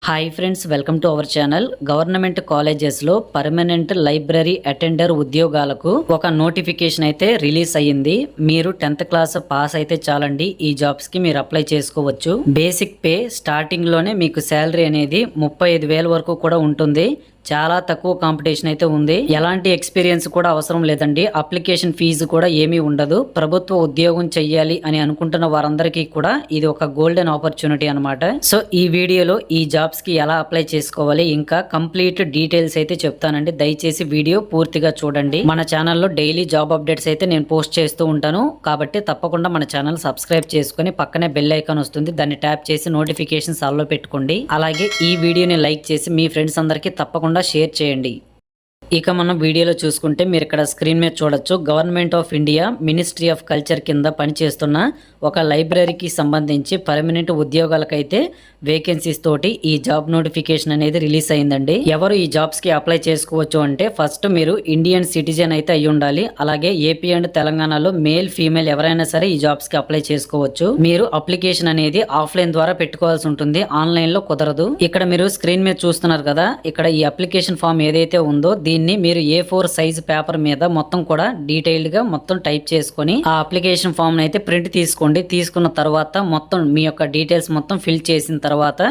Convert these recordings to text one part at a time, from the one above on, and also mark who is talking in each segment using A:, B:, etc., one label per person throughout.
A: Hi friends, welcome to our channel. Government కాలేజెస్లో permanent library attender ఉద్యోగాలకు ఒక notification అయితే రిలీజ్ అయ్యింది. మీరు 10th క్లాస్ పాస్ అయితే చాలండి, ఈ జాబ్స్కి మీరు అప్లై చేసుకోవచ్చు. బేసిక్ పే స్టార్టింగ్లోనే మీకు శాలరీ అనేది 35,000 వరకు కూడా ఉంటుంది. చాలా తక్కువ కాంపిటీషన్ అయితే ఉంది. ఎలాంటి ఎక్స్పీరియన్స్ కూడా అవసరం లేదండి. అప్లికేషన్ ఫీజు కూడా ఏమీ ఉండదు. ప్రభుత్వ ఉద్యోగం చెయ్యాలి అని అనుకుంటున్న వారందరికీ కూడా ఇది ఒక గోల్డెన్ ఆపర్చునిటీ అనమాట. సో ఈ వీడియోలో ఈ జాబ్స్ కి ఎలా అప్లై చేసుకోవాలి, ఇంకా కంప్లీట్ డీటెయిల్స్ అయితే చెప్తానండి. దయచేసి వీడియో పూర్తిగా చూడండి. మన ఛానల్లో డైలీ జాబ్ అప్డేట్స్ అయితే నేను పోస్ట్ చేస్తూ ఉంటాను, కాబట్టి తప్పకుండా మన ఛానల్ సబ్స్క్రైబ్ చేసుకుని పక్కనే బెల్ ఐకాన్ వస్తుంది, దాన్ని ట్యాప్ చేసి నోటిఫికేషన్స్ ఆల్లో పెట్టుకోండి. అలాగే ఈ వీడియోని లైక్ చేసి మీ ఫ్రెండ్స్ అందరికీ తప్పకుండా షేర్ చేయండి. ఇక మనం వీడియోలో చూసుకుంటే మీరు ఇక్కడ స్క్రీన్ మీద చూడొచ్చు. Government of India ministry of culture కింద పనిచేస్తున్న ఒక లైబ్రరీకి సంబంధించి పర్మనెంట్ ఉద్యోగాలకైతే వేకెన్సీస్ తోటి ఈ జాబ్ నోటిఫికేషన్ అనేది రిలీజ్ అయిందండి. ఎవరు ఈ జాబ్స్ కి అప్లై చేసుకోవచ్చు అంటే, ఫస్ట్ మీరు ఇండియన్ సిటిజన్ అయితే అయి ఉండాలి. అలాగే ఏపీ అండ్ తెలంగాణలో మేల్ ఫీమేల్ ఎవరైనా సరే ఈ జాబ్స్ కి అప్లై చేసుకోవచ్చు. మీరు అప్లికేషన్ అనేది ఆఫ్లైన్ ద్వారా పెట్టుకోవాల్సి ఉంటుంది, ఆన్లైన్ లో కుదరదు. ఇక్కడ మీరు స్క్రీన్ మీద చూస్తున్నారు కదా, ఇక్కడ ఈ అప్లికేషన్ ఫామ్ ఏదైతే ఉందో దీన్ని మీరు A4 సైజ్ పేపర్ మీద మొత్తం కూడా డీటెయిల్డ్ గా మొత్తం టైప్ చేసుకొని ఆ అప్లికేషన్ ఫామ్ అయితే ప్రింట్ తీసుకోండి. తీసుకున్న తర్వాత మొత్తం మీ యొక్క డీటెయిల్స్ మొత్తం ఫిల్ చేసిన తర్వాత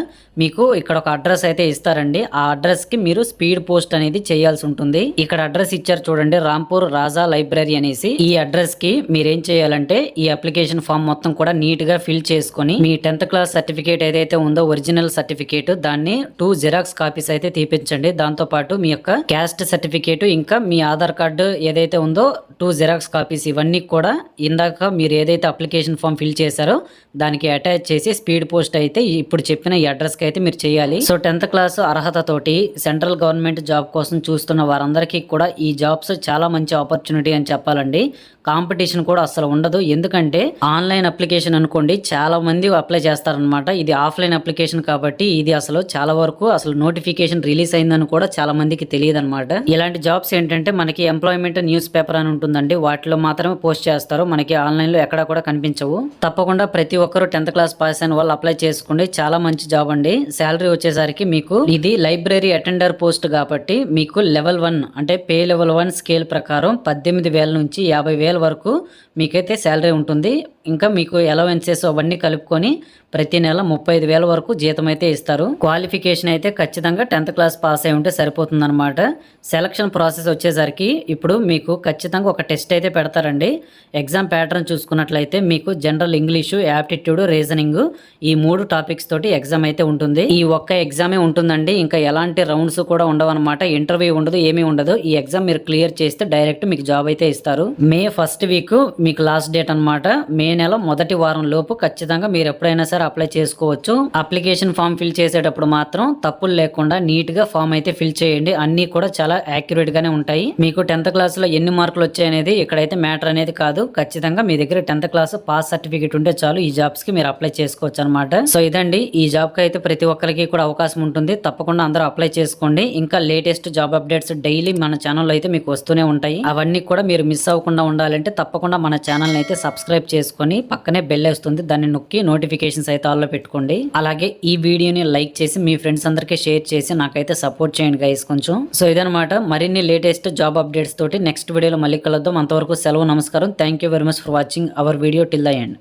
A: మీకు ఇక్కడ ఒక అడ్రస్ అయితే ఇస్తారండి. ఆ అడ్రస్ కి మీరు స్పీడ్ పోస్ట్ అనేది చేయాల్సి ఉంటుంది. ఇక్కడ అడ్రస్ ఇచ్చారు చూడండి, రాంపూర్ రాజా లైబ్రరీ అనేసి. ఈ అడ్రస్ కి మీరేం చేయాలంటే ఈ అప్లికేషన్ ఫామ్ మొత్తం కూడా నీట్ గా ఫిల్ చేసుకొని మీ 10th క్లాస్ సర్టిఫికేట్ ఏదైతే ఉందో ఒరిజినల్ సర్టిఫికేట్ దాన్ని 2 జిరాక్స్ కాపీస్ అయితే తీపించండి. దాంతో పాటు మీ యొక్క క్యాస్ట్ సర్టిఫికేట్ ఇంకా మీ ఆధార్ కార్డు ఏదైతే ఉందో 2 జిరాక్స్ కాపీస్, ఇవన్నీ కూడా ఇందాక మీరు ఏదైతే అప్లికేషన్ ఫామ్ ఫిల్ చేశారో దానికి అటాచ్ చేసి స్పీడ్ పోస్ట్ అయితే ఇప్పుడు చెప్పిన ఈ అడ్రస్ కి అయితే మీరు చేయాలి. సో 10th క్లాస్ అర్హత తోటి సెంట్రల్ గవర్నమెంట్ జాబ్ కోసం చూస్తున్న వారందరికీ కూడా ఈ జాబ్స్ చాలా మంచి ఆపర్చునిటీ అని చెప్పాలండి. కాంపిటీషన్ కూడా అసలు ఉండదు, ఎందుకంటే ఆన్లైన్ అప్లికేషన్ అనుకోండి చాలా మంది అప్లై చేస్తారనమాట. ఇది ఆఫ్లైన్ అప్లికేషన్ కాబట్టి ఇది అసలు చాలా వరకు అసలు నోటిఫికేషన్ రిలీజ్ అయిందని కూడా చాలా మందికి తెలియదు అనమాట. ఇలాంటి జాబ్స్ ఏంటంటే మనకి ఎంప్లాయ్మెంట్ న్యూస్ పేపర్ అని ఉంటుందండి, వాటిలో మాత్రమే పోస్ట్ చేస్తారు, మనకి ఆన్లైన్ లో ఎక్కడా కూడా కనిపించవు. తప్పకుండా ప్రతి ఒక్కరు 10th క్లాస్ పాస్ అయిన వాళ్ళు అప్లై చేసుకోండి, చాలా మంచి జాబ్ అండి. శాలరీ వచ్చేసరికి మీకు ఇది లైబ్రరీ అటెండర్ పోస్ట్ కాబట్టి మీకు లెవెల్ 1 అంటే పే లెవెల్ 1 స్కేల్ ప్రకారం 18,000 నుంచి 50,000 వరకు మీకైతే శాలరీ ఉంటుంది. ఇంకా మీకు అలవెన్సెస్ అవన్నీ కలుపుకొని ప్రతి నెల 35,000 వరకు జీతం అయితే ఇస్తారు. క్వాలిఫికేషన్ అయితే ఖచ్చితంగా 10th క్లాస్ పాస్ అయి ఉంటే సరిపోతుంది అనమాట. సెలక్షన్ ప్రాసెస్ వచ్చేసరికి ఇప్పుడు మీకు ఖచ్చితంగా ఒక టెస్ట్ అయితే పెడతారండి. ఎగ్జామ్ ప్యాటర్న్ చూసుకున్నట్లయితే మీకు జనరల్ ఇంగ్లీషు, యాప్టిట్యూడ్, రీజనింగ్ ఈ 3 టాపిక్స్ తోటి ఎగ్జామ్ అయితే ఉంటుంది. ఈ ఒక్క ఎగ్జామే ఉంటుందండి, ఇంకా ఎలాంటి రౌండ్స్ కూడా ఉండవు అనమాట. ఇంటర్వ్యూ ఉండదు, ఏమీ ఉండదు. ఈ ఎగ్జామ్ మీరు క్లియర్ చేస్తే డైరెక్ట్ మీకు జాబ్ అయితే ఇస్తారు. మే 1st వీక్ మీకు లాస్ట్ డేట్ అనమాట. మే నెల మొదటి వారం లోపు ఖచ్చితంగా మీరు ఎప్పుడైనా సరే అప్లై చేసుకోవచ్చు. అప్లికేషన్ ఫామ్ ఫిల్ చేసేటప్పుడు మాత్రం తప్పులు లేకుండా నీట్ గా ఫామ్ అయితే ఫిల్ చేయండి. అన్ని కూడా చాలా యాక్యురేట్ గానే ఉంటాయి. మీకు 10th క్లాస్ లో ఎన్ని మార్కులు వచ్చాయనేది ఇక్కడైతే మ్యాటర్ అనేది కాదు. ఖచ్చితంగా మీ దగ్గర 10th క్లాస్ పాస్ సర్టిఫికేట్ ఉంటే చాలు, ఈ జాబ్స్ కి మీరు అప్లై చేసుకోవచ్చు అనమాట. సో ఇదండి, ఈ జాబ్ కి అయితే ప్రతి ఒక్కరికి కూడా అవకాశం ఉంటుంది. తప్పకుండా అందరూ అప్లై చేసుకోండి. ఇంకా లేటెస్ట్ జాబ్ అప్డేట్స్ డైలీ మన ఛానల్లో అయితే మీకు వస్తూనే ఉంటాయి. అవన్నీ కూడా మీరు మిస్ అవ్వకుండా ఉండాలంటే తప్పకుండా మన ఛానల్ అయితే సబ్స్క్రైబ్ చేసుకొని పక్కనే బెల్ వస్తుంది, దాన్ని నొక్కి నోటిఫికేషన్స్ అయితే ఆల్లో పెట్టుకోండి. అలాగే ఈ వీడియోని లైక్ చేసి మీ ఫ్రెండ్స్ అందరికీ షేర్ చేసి నాకైతే సపోర్ట్ చేయండి గైస్ కొంచెం. సో ఇదనమాట, మరిన్ని లేటెస్ట్ జాబ్ అప్డేట్స్ తోటి నెక్స్ట్ వీడియోలో మళ్ళీ కలుద్దాం. అంతవరకు సెలవు, నమస్కారం. Thank you very much for watching our video till the end.